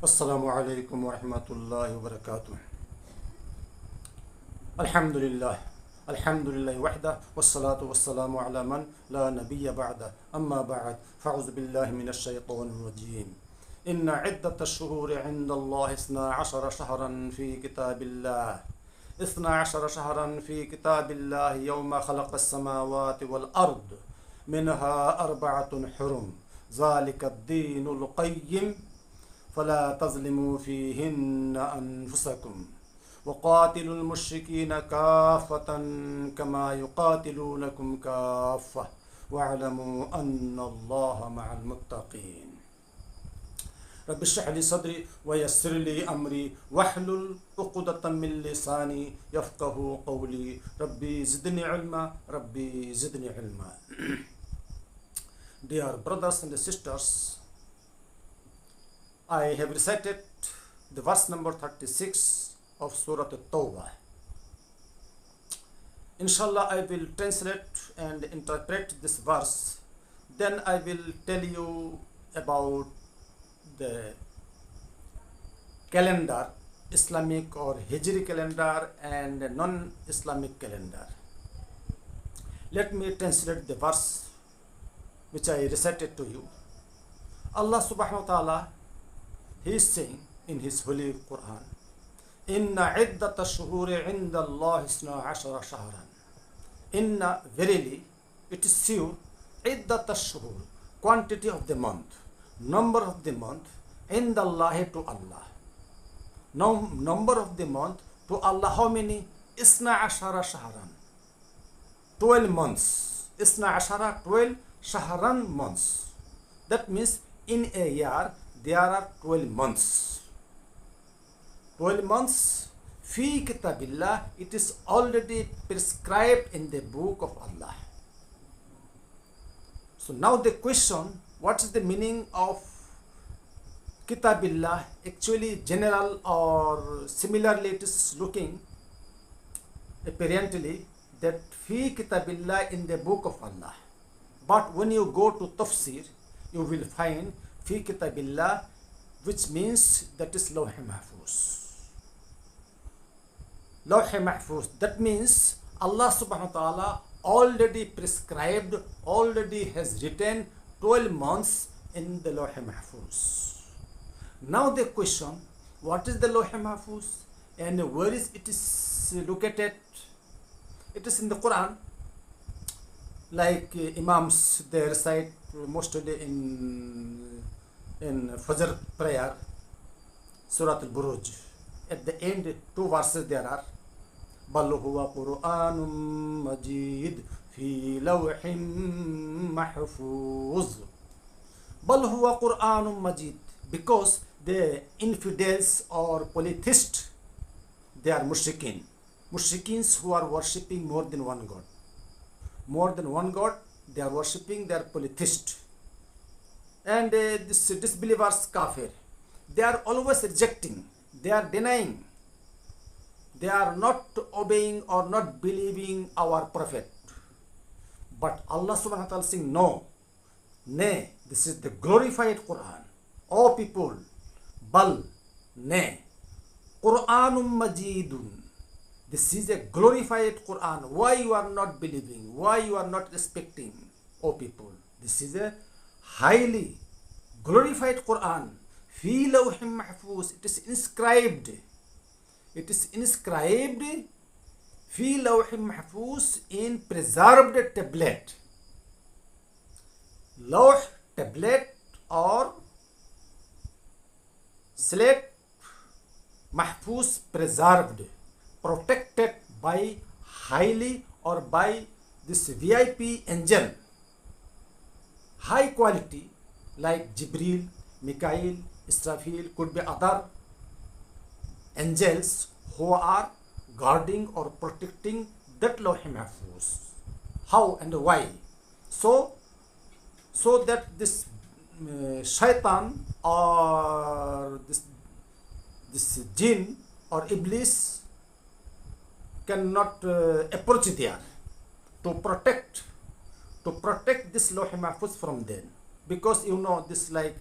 Assalamu alaikum wa rahmatullahi wa barakatuh. Alhamdulillah. Alhamdulillah wahda wassalatu wassalamu ala man la nabiyya ba'da. Amma ba'd. Fa'udhu billahi minash shaytanir rajim. Inna iddata ash-shuhuri 'inda Allah 12 shahran fi kitabillah. 12 shahran fi kitabillah yawma khalaqa as-samawati wal ard. Minha arba'atun hurum. Dhalika ad-dinul qayyim. فلا تظلموا فيهن أنفسكم وقاتلوا المشركين كافة كما يقاتلونكم كافة واعلموا أن الله مع المتقين رب اشرح لي صدري ويسر لي أمري واحلل عقدة من لساني يفقه قولي ربي زدني علما ربي زدني علما. Dear brothers and sisters, I have recited the verse number 36 of Surah At-Tawbah. Inshallah, I will translate and interpret this verse. Then I will tell you about the calendar, Islamic or Hijri calendar and non-Islamic calendar. Let me translate the verse which I recited to you. Allah subhanahu wa ta'ala, He is saying in His Holy Quran, Inna iddata shuhuri 'inda Allah 12 shahran. Inna, verily, it is sure, iddata shuhur, quantity of the month, number of the month, 'inda Allah, to Allah. Now, number of the month to Allah, how many? 12 shahran. 12 months. 12 shahran months. That means in a year, there are 12 months. 12 months, fi kitabillah, it is already prescribed in the book of Allah. So now the question, what is the meaning of kitabillah? Actually general or similarly it is looking apparently that fi kitabillah in the book of Allah. But when you go to tafsir, you will find fi kitabillah, which means that is Lawh Mahfuz. Lawh Mahfuz, that means Allah subhanahu wa ta'ala already prescribed, already has written 12 months in the Lawh Mahfuz. Now the question, what is the Lawh Mahfuz and where is it is located? It is in the Quran. Like Imams, they recite mostly in Fajr prayer, Surah Al-Buruj. At the end, 2 verses there are. بَلْ هُوَ قُرْآنٌ مَجِيدٌ فِي لَوْحٍ مَحْفُوظٍ. بَلْ هُوَ قُرْآنٌ مَجِيدٌ. Because the infidels or polytheists, they are mushrikeen. Mushrikeens who are worshipping more than one God. More than one God, they are worshipping, they are polytheists. And this disbelievers, kafir, they are always rejecting, they are denying, they are not obeying or not believing our prophet. But Allah subhanahu wa ta'ala saying, no, nay, this is the glorified Quran. O people, bal, nay, Quranum Majidun. This is a glorified Quran. Why you are not believing? Why you are not respecting? O people, this is a highly glorified Quran. Fi lawhim mahfuz. It is inscribed. It is inscribed. Fi lawhim mahfuz, in preserved tablet. Lawh, tablet or slate, mahfuz, preserved, protected by highly or by this VIP angel. High quality like Jibril, Mikael, Israfil, could be other angels who are guarding or protecting that Lawh Mahfuz. How and why? So that this shaitan or this jinn or iblis cannot approach there to protect this Lawh Mahfuz from them. Because you know this, like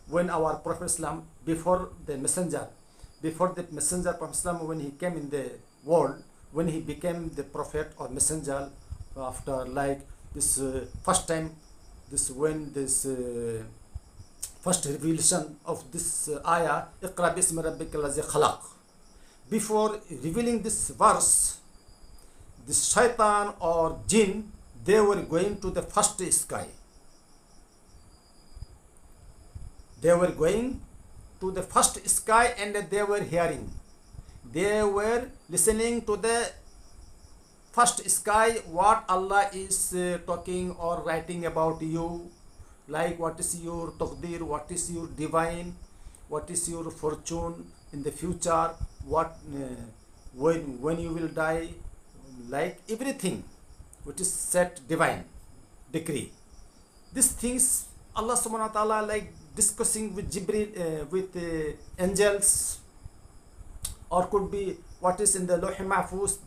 when our Prophet Islam before the messenger, Prophet Islam, when he came in the world, when he became the prophet or messenger, after like this first time, this when this first revelation of this ayah, Iqra bismi rabbika allazi khalaq. Before revealing this verse, this shaitan or jinn, they were going to the first sky. They were going to the first sky and they were hearing. They were listening to the first sky what Allah is talking or writing about you, like what is your taqdeer, what is your divine, what is your fortune in the future, what when you will die, like everything which is set divine decree. These things Allah subhanahu wa ta'ala like discussing with Jibreel, with angels, or could be what is in the Lawh Mahfuz.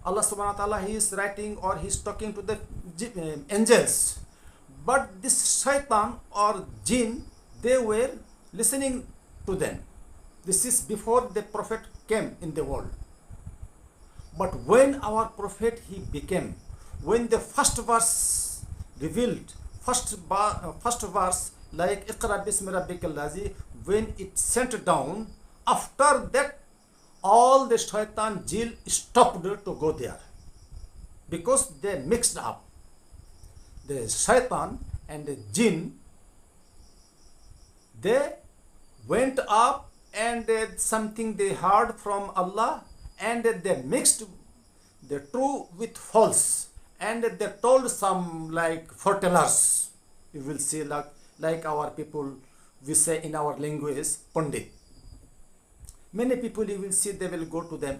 Allah subhanahu wa ta'ala, he is writing or he is talking to the angels. But this shaitan or jinn, they were listening to them. This is before the prophet came in the world. But when our prophet he became, when the first verse revealed, first verse like Iqra bismi rabbikal ladzi, when it sent down, after that all the shaitan jinn stopped to go there, because they mixed up. The shaitan and the jinn, they went up and something they heard from Allah, and they mixed the true with false, and they told some like foretellers. You will see like our people, we say in our language, Pandit. Many people you will see, they will go to them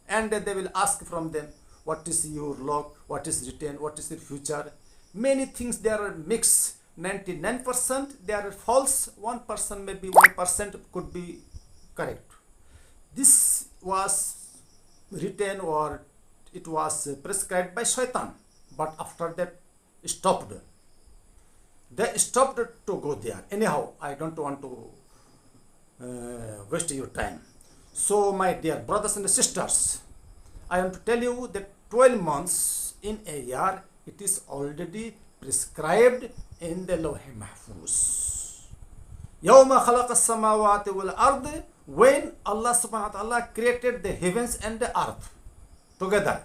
and they will ask from them, what is your luck, what is written, what is your future. Many things they are mixed. 99% they are false, 1%, maybe 1% could be correct. This was written or it was prescribed by shaitan, but after that stopped. They stopped to go there. Anyhow, I don't want to waste your time. So my dear brothers and sisters, I want to tell you that 12 months in a year, it is already prescribed in the Lawh Mahfuz. Yawma khalaqa as-samawati wal ard, when Allah subhanahu wa ta'ala created the heavens and the earth together.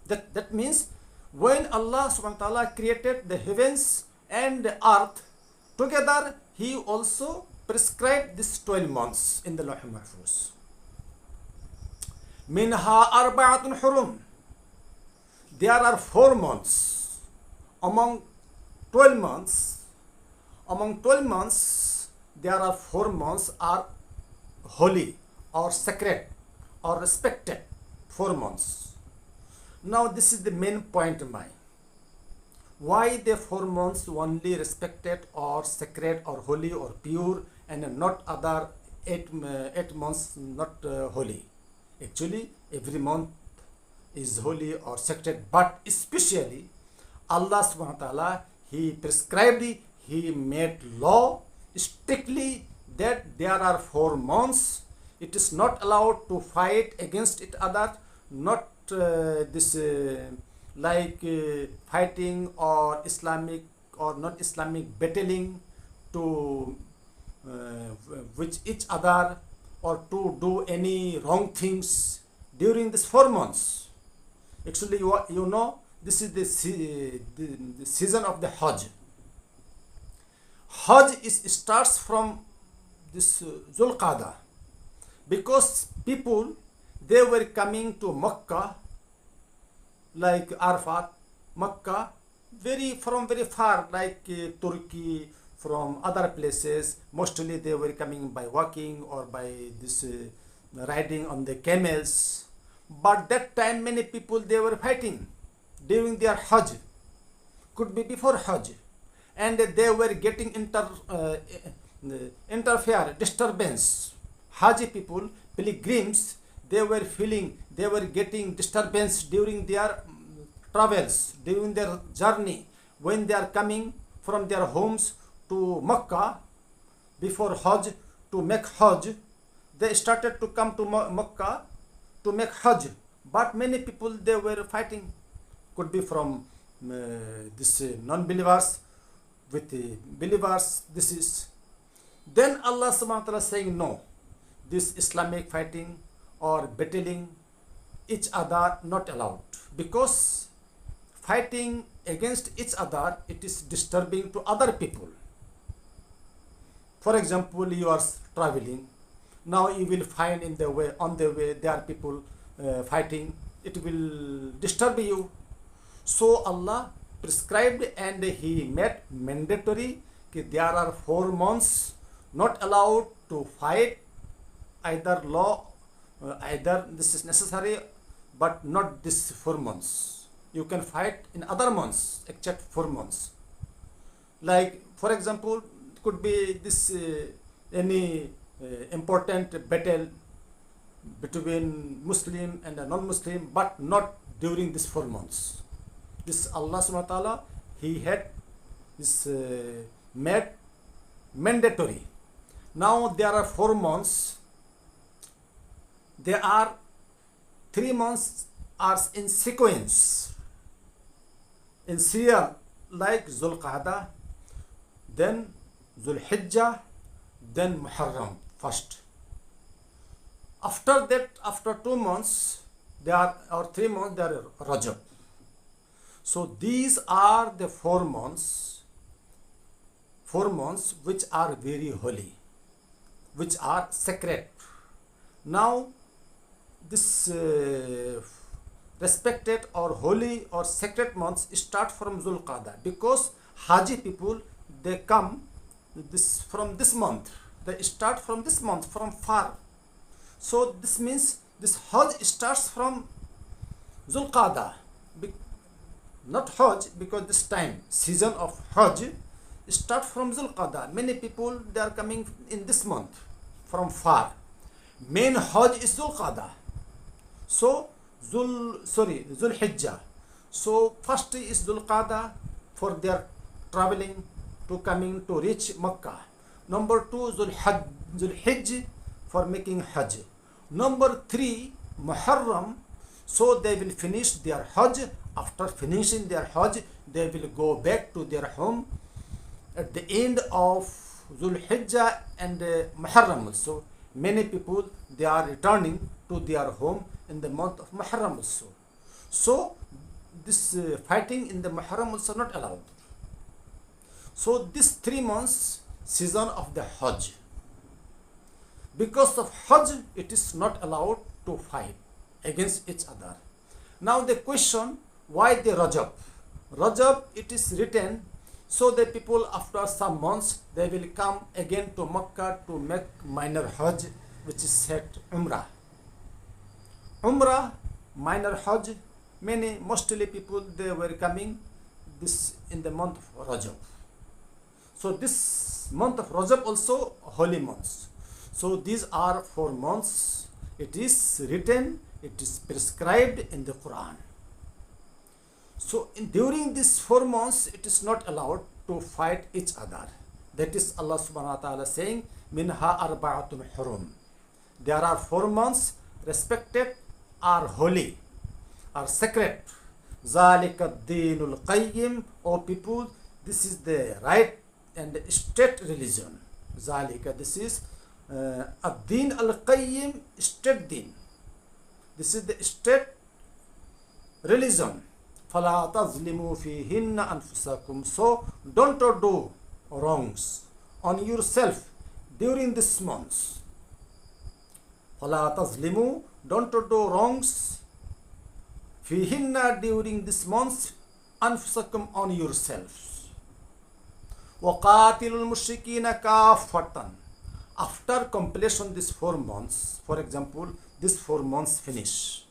That means when Allah subhanahu wa ta'ala created the heavens and the earth together, he also prescribed this 12 months in the Lawh Mahfuz. Minha arba'atun hurum. There are 4 months. Among 12 months, there are 4 months are holy or sacred or respected. 4 months. Now this is the main point of mine. Why the 4 months only respected or sacred or holy or pure, and not other 8 months not holy? Actually, every month is holy or sacred, but especially Allah subhanahu wa ta'ala, he prescribed, he made law strictly that there are 4 months. It is not allowed to fight against each other, not fighting or Islamic or not Islamic battling to with each other, or to do any wrong things during this 4 months. Actually, you know, this is the season of the Hajj. Hajj starts from this Zul Qa'dah, because people, they were coming to Makkah, like Arafat, Makkah, from very far, like Turkey, from other places. Mostly they were coming by walking or by this riding on the camels. But that time many people, they were fighting during their Hajj, could be before Hajj, and they were getting disturbance. Hajj people, pilgrims, they were getting disturbance during their travels, during their journey, when they are coming from their homes to Makkah before Hajj to make Hajj, they started to come to Makkah to make Hajj. But many people, they were fighting. Could be from this non-believers with the believers. This is. Then Allah subhanahu wa ta'ala saying, no, this Islamic fighting or battling each other not allowed, because fighting against each other, it is disturbing to other people. For example, you are traveling, now you will find in the way, on the way, there are people fighting, it will disturb you. So Allah prescribed and He made mandatory that there are 4 months not allowed to fight, either law, either this is necessary, but not this 4 months. You can fight in other months except 4 months. Like, for example, it could be this any important battle between Muslim and a non-Muslim, but not during this 4 months. This Allah subhanahu wa ta'ala, He had this made mandatory. Now there are 4 months. There are 3 months are in sequence, in serial, like Zul Qa'dah, then Zul Hijjah, then Muharram first. After that, after 2 months, there are, or 3 months, there are Rajab. So these are the 4 months which are very holy, which are sacred. Now this respected or holy or sacred months start from Zul Qa'dah, because Haji people, they come this from this month, they start from this month, from far. So this means this Hajj starts from Zul Qa'dah, not Hajj, because this time season of Hajj start from Zul Qa'dah. Many people, they are coming in this month from far. Main Hajj is Zul Qa'dah. So Zul Hijjah. So first is Zul Qa'dah for their traveling to coming to reach Makkah. Number 2 Zul Hijj for making Hajj. Number 3 Muharram. So they will finish their Hajj. After finishing their Hajj, they will go back to their home at the end of Zul Hijjah and Muharram also. Many people, they are returning to their home in the month of Muharram also. So this fighting in the Muharram also not allowed. So this 3 months season of the Hajj. Because of Hajj, it is not allowed to fight against each other. Now the question, why the Rajab? Rajab, it is written, so the people after some months, they will come again to Makkah to make minor Hajj, which is said Umrah. Umrah, minor Hajj, mostly people, they were coming this in the month of Rajab. So this month of Rajab also holy months. So these are 4 months. It is written, it is prescribed in the Quran. So during these 4 months, it is not allowed to fight each other. That is Allah subhanahu wa ta'ala saying, Minha arba'atun hurum. There are 4 months respected, are holy, are sacred. Zalika ad-deenul qayyim. O people, this is the right and straight religion. Zalika, this is ad-deen al-qayyim, straight deen. This is the straight religion. فَلَا تَظْلِمُوا فِيهِنَّ أَنفُسَكُمْ. So don't do wrongs on yourself during this month. فَلَا تَظْلِمُوا, don't do wrongs فِيهِنَّ during this month, أَنفُسَكُمْ on yourselves. وَقَاتِلُوا الْمُشْرِكِينَ كَافَّةً. After completion this 4 months, for example, this 4 months finish,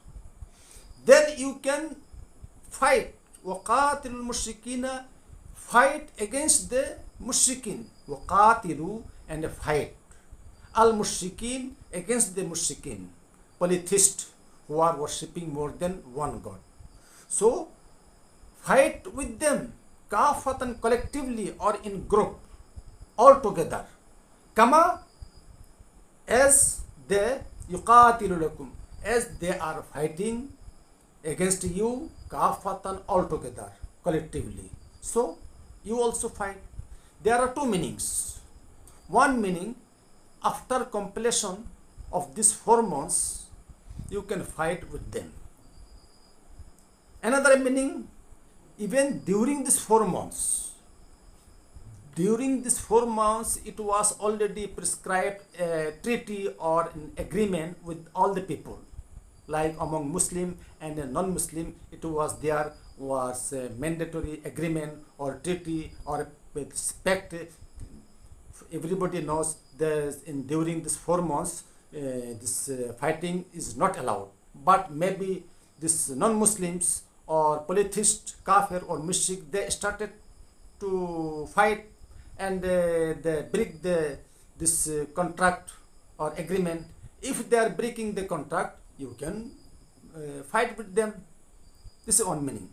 then you can fight. وَقَاتِلُوا الْمُشْرِكِينَ, fight against the mushrikin. وَقَاتِلُوا, and fight. Al-mushrikin, against the mushrikin, polytheists who are worshipping more than one God. So fight with them, kafatan, collectively or in group, all together. Kama as they yuqatilukum, as they are fighting against you kafatan, altogether, collectively. So you also fight. There are two meanings. One meaning, after completion of these 4 months, you can fight with them. Another meaning, even during these 4 months, it was already prescribed a treaty or an agreement with all the people, like among Muslim and non-Muslim. It was there was a mandatory agreement or treaty or pact. Everybody knows that during these 4 months, this fighting is not allowed. But maybe this non-Muslims or polytheist, kafir or mushrik, they started to fight and they break this contract or agreement. If they are breaking the contract, you can fight with them. This is one meaning.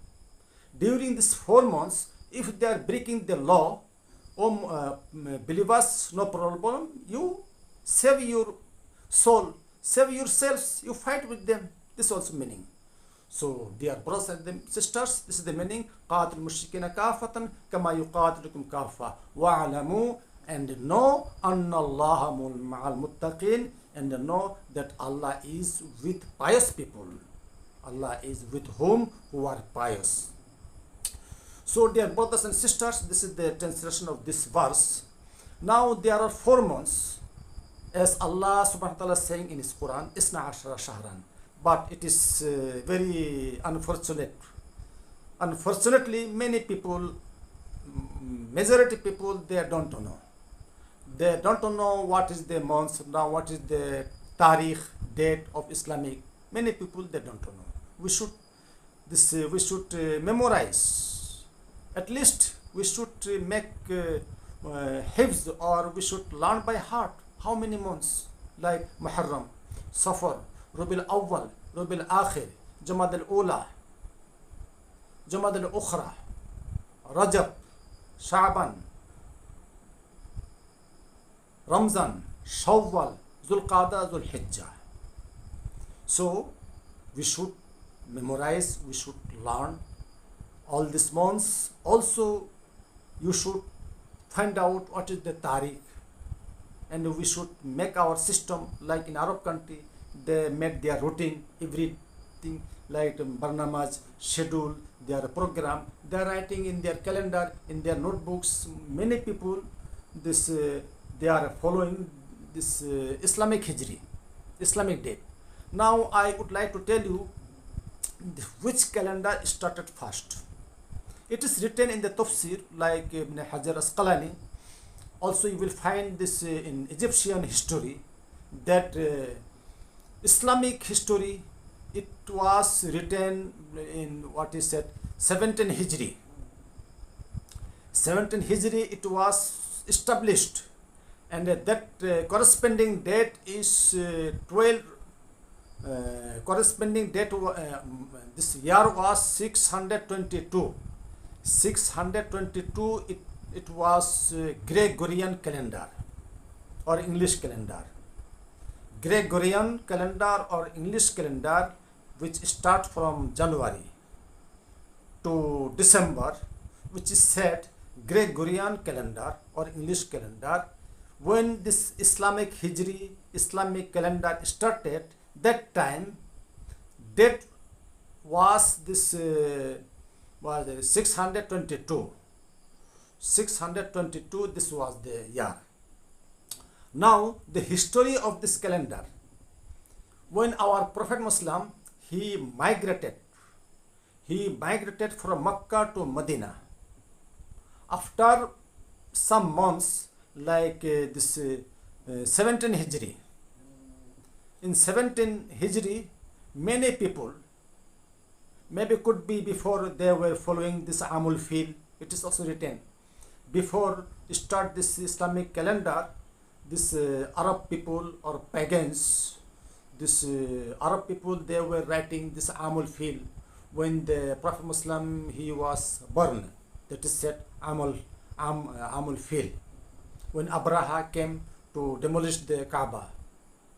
During these 4 months, if they are breaking the law, believers, no problem, you save your soul, save yourselves, you fight with them. This is also meaning. So, dear brothers and sisters, this is the meaning. قاتل المشركين كافة كما يقاتلكم كافة وَاعْلَمُوا, and know أن الله مع المتقين, and know that Allah is with pious people. Allah is with whom who are pious. So, dear brothers and sisters, this is the translation of this verse. Now there are 4 months, as Allah subhanahu wa ta'ala is saying in his Quran, Isna Ashara Shahran. But it is very unfortunate. Unfortunately, many people, majority people, they don't know. They don't know what is the month now, what is the tarikh, date of Islamic. Many people, they don't know. We should memorize. At least we should make hifz, or we should learn by heart how many months, like Muharram, Safar, Rabiul Awwal, Rabiul Akhir, Jamad al-Ula, Jamad al-Ukhra, Rajab, Sha'ban, Ramzan, Shawwal, Zulqa'dah, Zulhijjah. So we should memorize, we should learn all these months. Also, you should find out what is the tariq, and we should make our system, like in Arab country, they make their routine, everything like barnamaj, schedule, their program, they are writing in their calendar, in their notebooks. Many people, they are following this Islamic Hijri, Islamic date. Now I would like to tell you which calendar started first. It is written in the Tafsir, like Ibn Hajar Asqalani. Also you will find this in Egyptian history, that Islamic history, it was written in what is said 17 Hijri. 17 Hijri it was established, and that corresponding date is 12. Corresponding date this year was 622. 622 it was Gregorian calendar or English calendar. Gregorian calendar or English calendar, which start from January to December, which is said Gregorian calendar or English calendar. When this Islamic Hijri, Islamic calendar started, that time date was this was 622. 622, this was the year. Now the history of this calendar, when our Prophet Muslim, he migrated from Makkah to Medina. After some months, like this 17 Hijri. In 17 Hijri, many people, maybe could be before they were following this Amul Fil, it is also written. Before start this Islamic calendar, this Arab people or pagans, this Arab people, they were writing this Amul Fil when the Prophet Muslim, he was born. That is said Amul Fil. When Abraha came to demolish the Kaaba,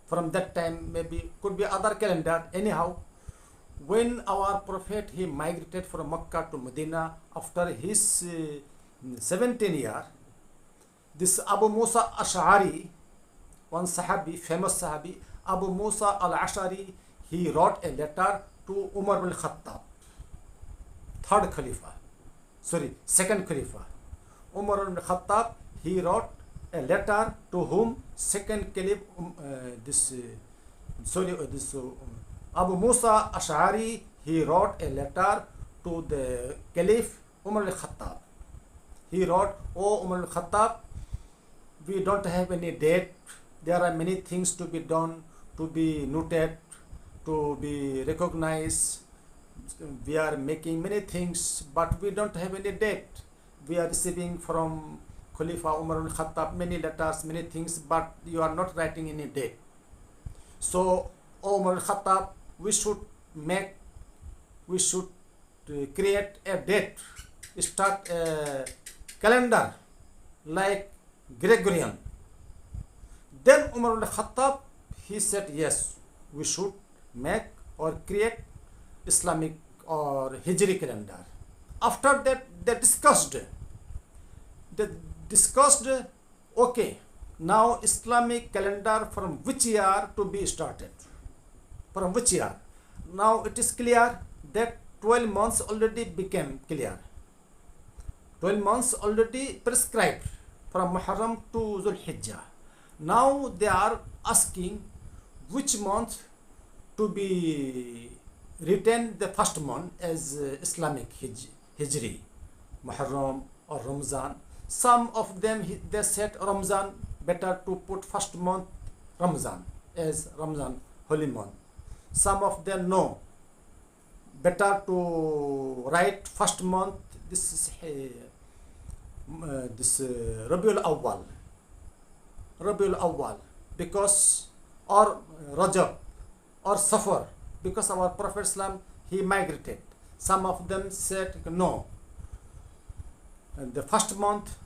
From that time, maybe could be other calendar. Anyhow, when our Prophet he migrated from Makkah to Medina after his 17 year, this Abu Musa Ash'ari, one Sahabi, famous Sahabi, Abu Musa al-Ash'ari, he wrote a letter to Umar bin Khattab, third Khalifa, sorry, second Khalifa. Umar bin Khattab, he wrote a letter to whom? Second Caliph, Abu Musa Ash'ari, he wrote a letter to the Caliph Umar al-Khattab. He wrote, "Oh Umar al-Khattab, we don't have any date. There are many things to be done, to be noted, to be recognized. We are making many things, but we don't have any date. We are receiving from Khalifa Umar al-Khattab many letters, many things, but you are not writing any date. So, Umar al-Khattab, we should create a date, start a calendar like Gregorian." Then Umar al-Khattab, he said, yes, we should make or create Islamic or Hijri calendar. After that, they discussed, okay, now Islamic calendar from which year to be started? From which year? Now it is clear that 12 months already became clear. 12 months already prescribed from Muharram to Dhul Hijjah. Now they are asking which month to be written the first month as Islamic Hijri, Muharram or Ramzan. Some of them they said Ramzan, better to put first month Ramzan as Ramzan, holy month. Some of them no, better to write first month this Rabiul Awwal, because or Rajab or Safar, because our Prophet Islam he migrated. Some of them said no, and the first month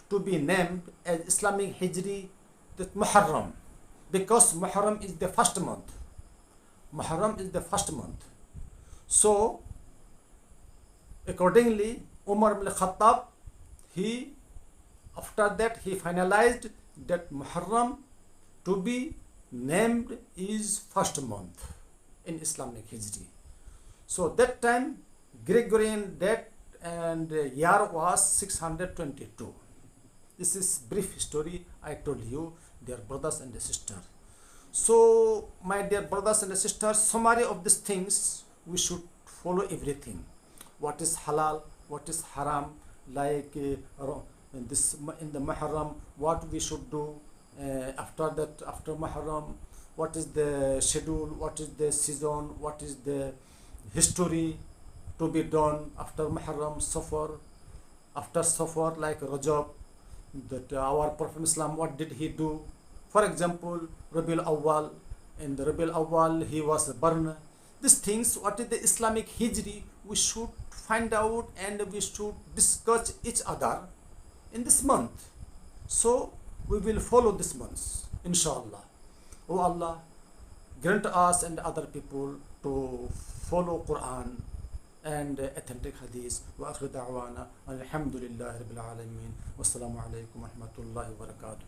to be named as Islamic Hijri, that Muharram, because Muharram is the first month. Muharram is the first month. So accordingly, Umar ibn Khattab, after that he finalized that Muharram to be named is first month in Islamic Hijri. So that time Gregorian date and year was 622. This is brief story I told you, dear brothers and sisters. So my dear brothers and sisters, summary of these things, we should follow everything. What is halal, what is haram, like in the Muharram, what we should do. After that, after Muharram, what is the schedule, what is the season, what is the history to be done after Muharram, Safar, after Safar, like Rajab, that our Prophet Islam, what did he do? For example, Rabiul Awwal, in the Rabiul Awwal he was born. These things, what is the Islamic Hijri, we should find out and we should discuss each other in this month. So we will follow this month, inshallah. Oh Allah, grant us and other people to follow Quran and authentic hadith. Wa akhiru da'wana alhamdulillahi rabbil alamin. Wassalamu alaikum wa rahmatullahi wa barakatuh.